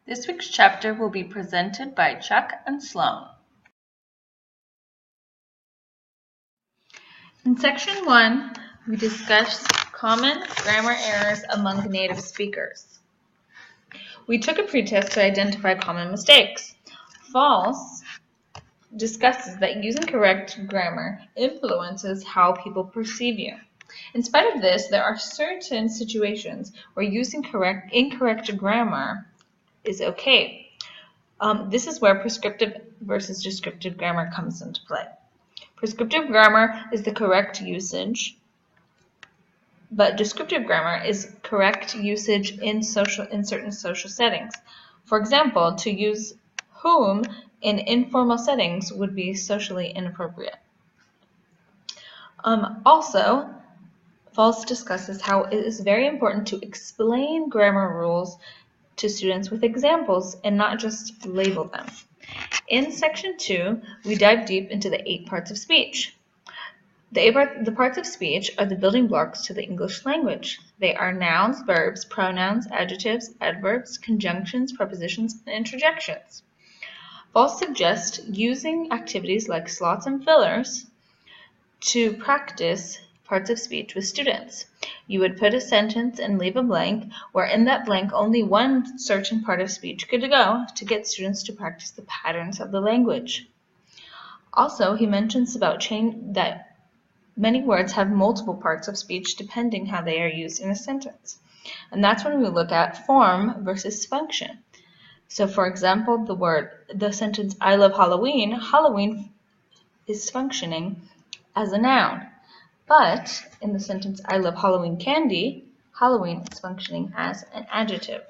This week's chapter will be presented by Chuck and Sloan. In section 1, we discuss common grammar errors among native speakers. We took a pretest to identify common mistakes. Folse discusses that using correct grammar influences how people perceive you. In spite of this, there are certain situations where using incorrect grammar is okay. This is where prescriptive versus descriptive grammar comes into play. Prescriptive grammar is the correct usage, but descriptive grammar is correct usage in certain social settings. For example, to use whom in informal settings would be socially inappropriate. Also, Folse discusses how it is very important to explain grammar rules to students with examples and not just label them. In section 2, we dive deep into the 8 parts of speech. The parts of speech are the building blocks to the English language. They are nouns, verbs, pronouns, adjectives, adverbs, conjunctions, prepositions, and interjections. Folse suggests using activities like slots and fillers to practice parts of speech with students. You would put a sentence and leave a blank, where in that blank only one certain part of speech could go to get students to practice the patterns of the language. Also, he mentions about that many words have multiple parts of speech depending how they are used in a sentence. And that's when we look at form versus function. So for example, the sentence I love Halloween, Halloween is functioning as a noun. But in the sentence I love Halloween candy, Halloween is functioning as an adjective.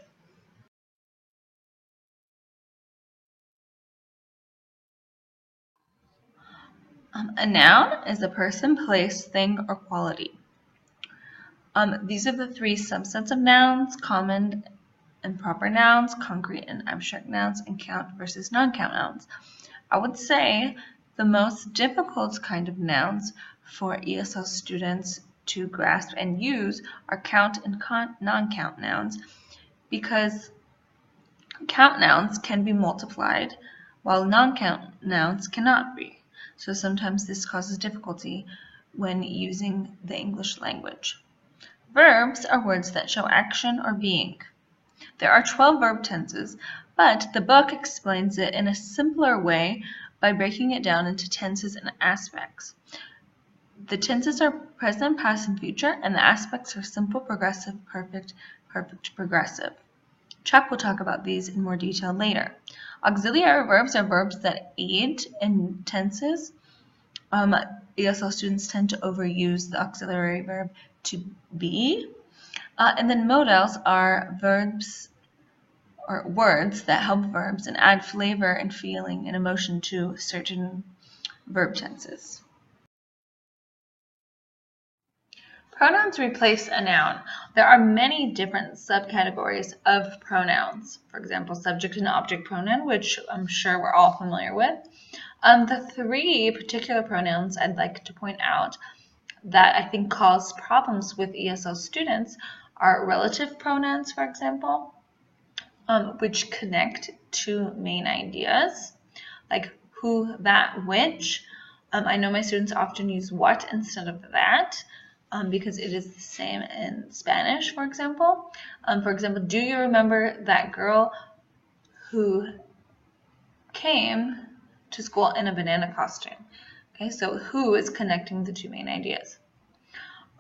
A noun is a person, place, thing, or quality. These are the 3 subsets of nouns: common and proper nouns, concrete and abstract nouns, and count versus non-count nouns. I would say the most difficult kind of nouns for ESL students to grasp and use are count and non-count nouns, because count nouns can be multiplied while non-count nouns cannot be. So sometimes this causes difficulty when using the English language. Verbs are words that show action or being. There are 12 verb tenses, but the book explains it in a simpler way by breaking it down into tenses and aspects. The tenses are present, past, and future, and the aspects are simple, progressive, perfect, perfect, progressive. Chuck will talk about these in more detail later. Auxiliary verbs are verbs that aid in tenses. ESL students tend to overuse the auxiliary verb to be. And then modals are verbs or words that help verbs and add flavor and feeling and emotion to certain verb tenses. Pronouns replace a noun. There are many different subcategories of pronouns. For example, subject and object pronoun, which I'm sure we're all familiar with. The 3 particular pronouns I'd like to point out that I think cause problems with ESL students are relative pronouns, for example, which connect to main ideas, like who, that, which. I know my students often use what instead of that, because it is the same in Spanish, for example. Do you remember that girl who came to school in a banana costume? Okay, so who is connecting the 2 main ideas.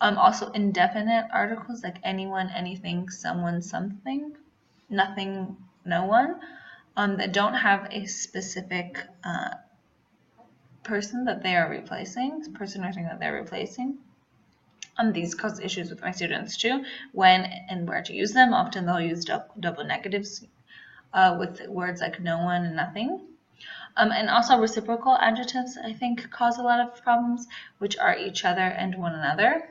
Also indefinite articles like anyone, anything, someone, something, nothing, no one, that don't have a specific person that they are replacing, person or thing that they're replacing. These cause issues with my students too, when and where to use them. Often they'll use double negatives with words like no one and nothing. And also reciprocal adjectives, I think, cause a lot of problems, which are each other and one another.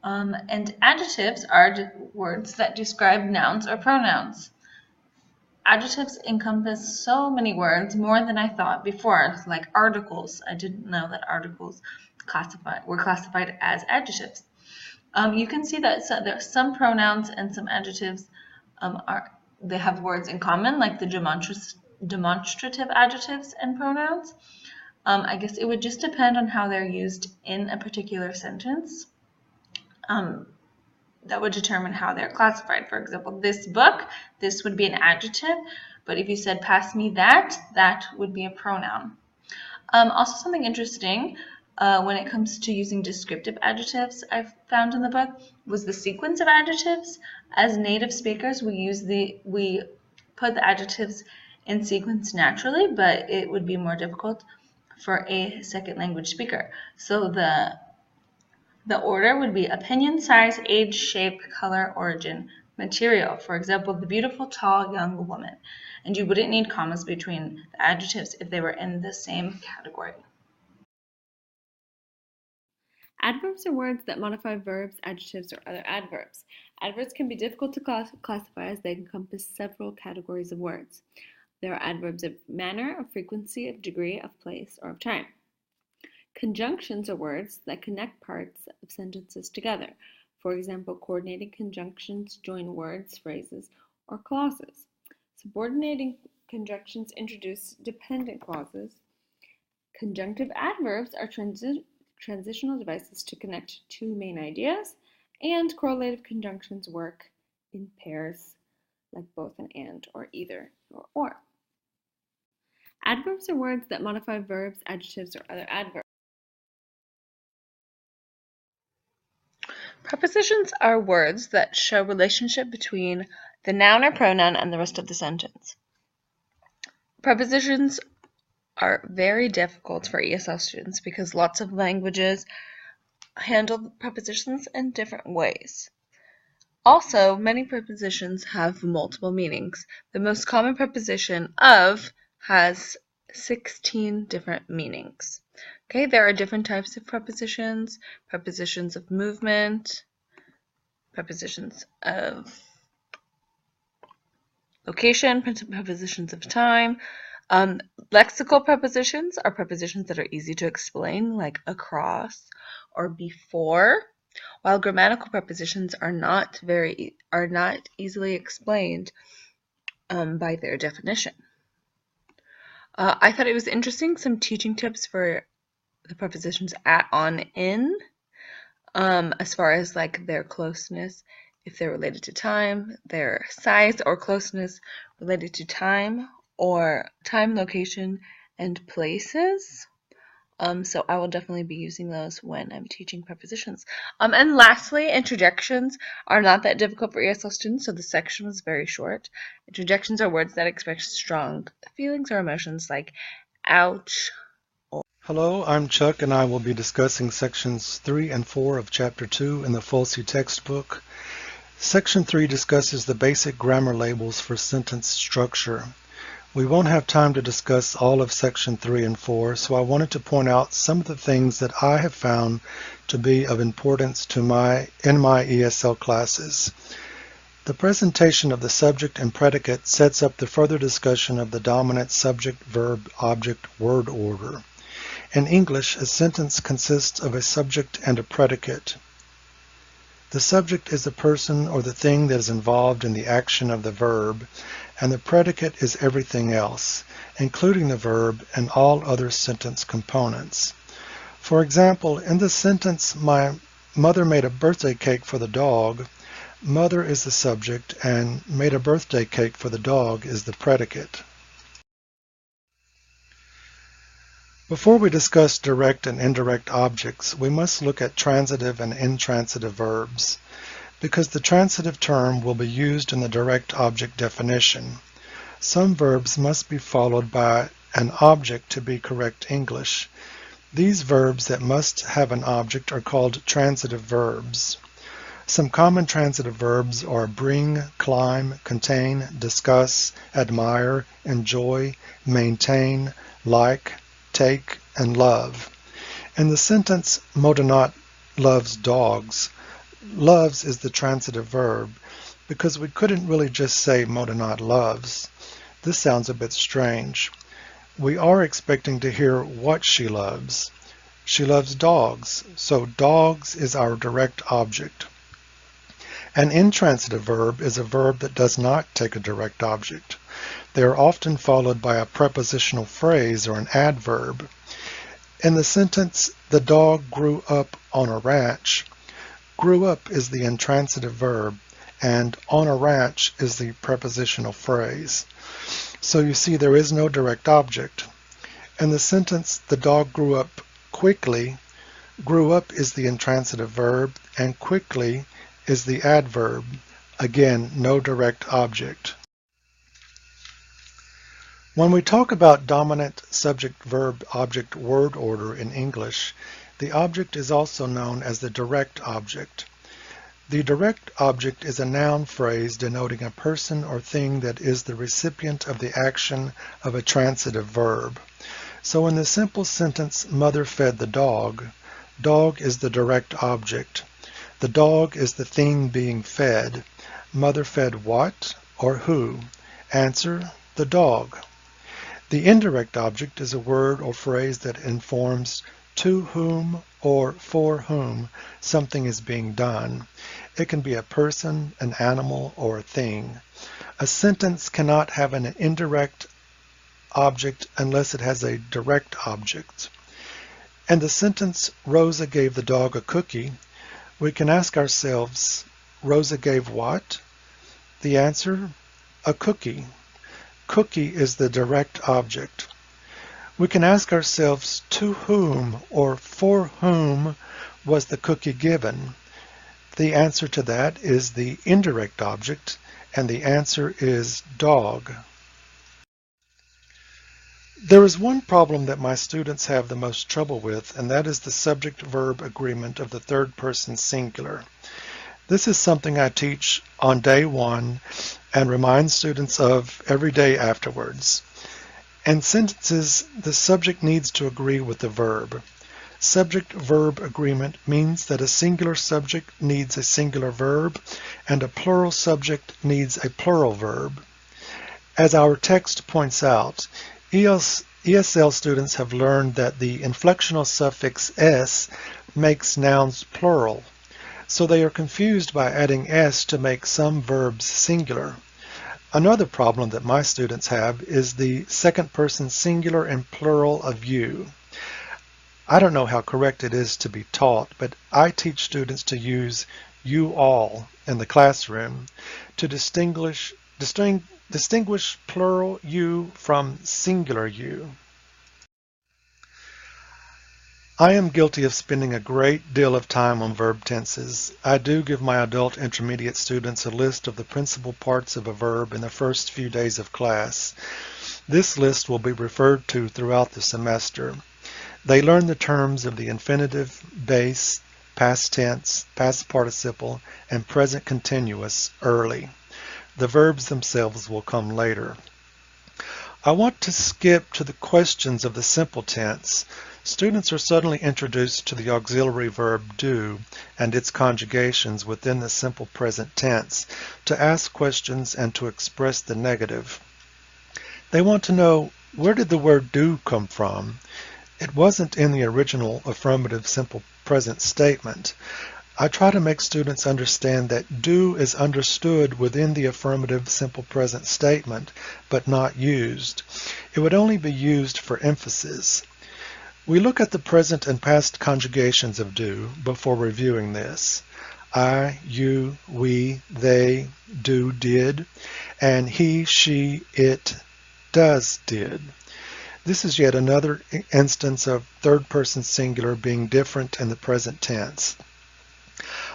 And adjectives are words that describe nouns or pronouns. Adjectives encompass so many words, more than I thought before, like articles. I didn't know that articles were classified as adjectives. You can see that there are some pronouns and some adjectives are they have words in common, like the demonstrative adjectives and pronouns. I guess it would just depend on how they're used in a particular sentence. That would determine how they're classified. For example, this book, this would be an adjective, but if you said pass me that, that would be a pronoun. Also, something interesting when it comes to using descriptive adjectives I've found in the book was the sequence of adjectives. As native speakers, we put the adjectives in sequence naturally, but it would be more difficult for a second language speaker. So the order would be opinion, size, age, shape, color, origin, material. For example, the beautiful, tall, young woman. And you wouldn't need commas between the adjectives if they were in the same category. Adverbs are words that modify verbs, adjectives, or other adverbs. Adverbs can be difficult to classify as they encompass several categories of words. There are adverbs of manner, of frequency, of degree, of place, or of time. Conjunctions are words that connect parts of sentences together. For example, coordinating conjunctions join words, phrases, or clauses. Subordinating conjunctions introduce dependent clauses. Conjunctive adverbs are transitional devices to connect two main ideas, and correlative conjunctions work in pairs like both and or either or. Adverbs are words that modify verbs, adjectives, or other adverbs. Prepositions are words that show relationship between the noun or pronoun and the rest of the sentence. Prepositions are very difficult for ESL students because lots of languages handle prepositions in different ways. Also, many prepositions have multiple meanings. The most common preposition of has 16 different meanings. Okay, there are different types of prepositions: prepositions of movement, prepositions of location, prepositions of time. Lexical prepositions are prepositions that are easy to explain, like across or before, while grammatical prepositions are not easily explained by their definition. I thought it was interesting, some teaching tips for the prepositions at, on, in, as far as like their closeness, if they're related to time, their size or closeness related to time, or time, location, and places. So I will definitely be using those when I'm teaching prepositions. And lastly, interjections are not that difficult for ESL students, so the section was very short. Interjections are words that express strong feelings or emotions like ouch. Hello, I'm Chuck, and I will be discussing sections 3 and 4 of Chapter 2 in the Folse textbook. Section 3 discusses the basic grammar labels for sentence structure. We won't have time to discuss all of Section 3 and 4, so I wanted to point out some of the things that I have found to be of importance in my ESL classes. The presentation of the subject and predicate sets up the further discussion of the dominant subject, verb, object, word order. In English, a sentence consists of a subject and a predicate. The subject is the person or the thing that is involved in the action of the verb, and the predicate is everything else, including the verb and all other sentence components. For example, in the sentence, my mother made a birthday cake for the dog, mother is the subject and made a birthday cake for the dog is the predicate. Before we discuss direct and indirect objects, we must look at transitive and intransitive verbs, because the transitive term will be used in the direct object definition. Some verbs must be followed by an object to be correct English. These verbs that must have an object are called transitive verbs. Some common transitive verbs are bring, climb, contain, discuss, admire, enjoy, maintain, like, take, and love. In the sentence, Modonat loves dogs, loves is the transitive verb, because we couldn't really just say Modonat loves. This sounds a bit strange. We are expecting to hear what she loves. She loves dogs, so dogs is our direct object. An intransitive verb is a verb that does not take a direct object. They are often followed by a prepositional phrase or an adverb. In the sentence, "The dog grew up on a ranch," grew up is the intransitive verb, and on a ranch is the prepositional phrase. So you see there is no direct object. In the sentence, "The dog grew up quickly," grew up is the intransitive verb, and quickly is the adverb. Again, no direct object. When we talk about dominant subject-verb-object word order in English, the object is also known as the direct object. The direct object is a noun phrase denoting a person or thing that is the recipient of the action of a transitive verb. So in the simple sentence, "Mother fed the dog," dog is the direct object. The dog is the thing being fed. Mother fed what or who? Answer, the dog. The indirect object is a word or phrase that informs to whom or for whom something is being done. It can be a person, an animal, or a thing. A sentence cannot have an indirect object unless it has a direct object. In the sentence, "Rosa gave the dog a cookie," we can ask ourselves, Rosa gave what? The answer, a cookie. Cookie is the direct object. We can ask ourselves, to whom or for whom was the cookie given? The answer to that is the indirect object, and the answer is dog. There is one problem that my students have the most trouble with, and that is the subject-verb agreement of the third person singular. This is something I teach on day one and remind students of every day afterwards. In sentences, the subject needs to agree with the verb. Subject-verb agreement means that a singular subject needs a singular verb and a plural subject needs a plural verb. As our text points out, ESL students have learned that the inflectional suffix s makes nouns plural, so they are confused by adding s to make some verbs singular. Another problem that my students have is the second person singular and plural of you. I don't know how correct it is to be taught, but I teach students to use you all in the classroom to distinguish plural you from singular you. I am guilty of spending a great deal of time on verb tenses. I do give my adult intermediate students a list of the principal parts of a verb in the first few days of class. This list will be referred to throughout the semester. They learn the terms of the infinitive, base, past tense, past participle, and present continuous early. The verbs themselves will come later. I want to skip to the questions of the simple tense. Students are suddenly introduced to the auxiliary verb do and its conjugations within the simple present tense to ask questions and to express the negative. They want to know, where did the word do come from? It wasn't in the original affirmative simple present statement. I try to make students understand that do is understood within the affirmative simple present statement, but not used. It would only be used for emphasis. We look at the present and past conjugations of do before reviewing this. I, you, we, they, do, did, and he, she, it, does, did. This is yet another instance of third person singular being different in the present tense.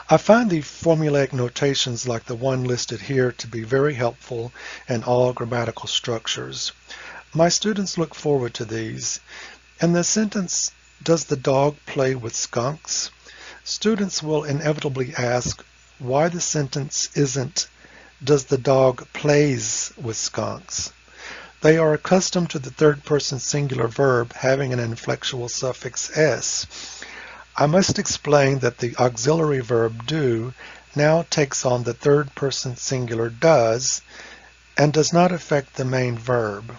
I find the formulaic notations like the one listed here to be very helpful in all grammatical structures. My students look forward to these. In the sentence, "Does the dog play with skunks?" students will inevitably ask why the sentence isn't, "Does the dog plays with skunks?" They are accustomed to the third person singular verb having an inflectional suffix s. I must explain that the auxiliary verb do now takes on the third person singular does and does not affect the main verb.